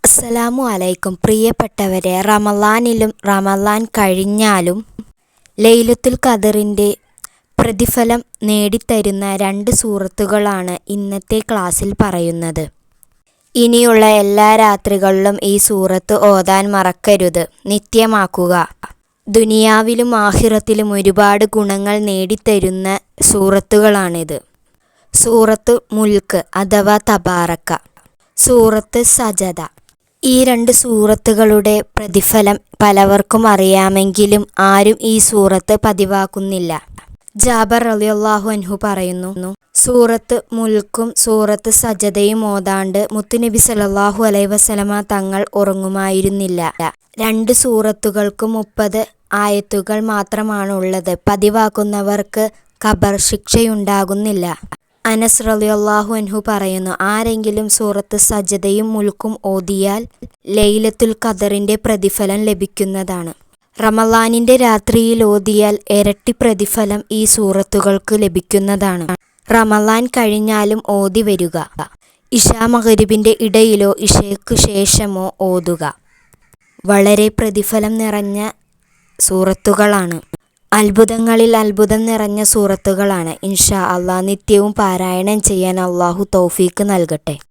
അസ്സലാമു അലൈക്കും പ്രിയപ്പെട്ടവരെ, റമളാനിലും റമളാൻ കഴിഞ്ഞാലും ലൈലത്തുൽ ഖദറിൻ്റെ പ്രതിഫലം നേടിത്തരുന്ന 2 സൂറത്തുകളാണ് ഇന്നത്തെ ക്ലാസ്സിൽ പറയുന്നത്. ഇനിയുള്ള എല്ലാ രാത്രികളിലും ഈ സൂറത്ത് ഓതാൻ മറക്കരുത്, നിത്യമാക്കുക. ദുനിയാവിലും ആഖിറത്തിലും ഒരുപാട് ഗുണങ്ങൾ നേടിത്തരുന്ന സൂറത്തുകളാണിത്. സൂറത്ത് മുൽക്ക് അഥവാ തബാറക്ക, സൂറത്ത് സജദ. ഈ 2 സൂറത്തുകളുടെ പ്രതിഫലം പലവർക്കും അറിയാമെങ്കിലും ആരും ഈ സൂറത്ത് പതിവാക്കുന്നില്ല. ജാബർ റളിയല്ലാഹു അൻഹു പറയുന്നു, സൂറത്ത് മുൽക്കും സൂറത്ത് സജദയും ഓതാണ്ട് മുത്തുനബി സല്ലല്ലാഹു അലൈഹി വസല്ലമ തങ്ങൾ ഉറങ്ങുമായിരുന്നില്ല. 2 സൂറത്തുകൾക്കും 30 ആയത്തുകൾ മാത്രമാണുള്ളത്. പതിവാക്കുന്നവർക്ക് ഖബർ ശിക്ഷയുണ്ടാകുന്നില്ല. അനസ് റളിയല്ലാഹു അൻഹു പറയുന്നു, ആരെങ്കിലും സൂറത്ത് സജദയും മുൽക്കും ഓതിയാൽ ലൈലത്തുൽ ഖദറിൻ്റെ പ്രതിഫലം ലഭിക്കുന്നതാണ്. റമളാനിൻ്റെ രാത്രിയിൽ ഓതിയാൽ ഇരട്ടി പ്രതിഫലം ഈ സൂറത്തുകൾക്ക് ലഭിക്കുന്നതാണ്. റമളാൻ കഴിഞ്ഞാലും ഓതി വരിക. ഇശാ മഗ്‌രിബിൻ്റെ ഇടയിലോ ഇശയ്ക്ക് ശേഷമോ ഓതുക. വളരെ പ്രതിഫലം നിറഞ്ഞ സൂറത്തുകളാണ്. അത്ഭുതങ്ങളിൽ അത്ഭുതം നിറഞ്ഞ സൂറത്തുകളാണ്. ഇൻഷാ അല്ലാഹ് നിത്യവും പാരായണം ചെയ്യാൻ അല്ലാഹു തൗഫീക്ക് നൽകട്ടെ.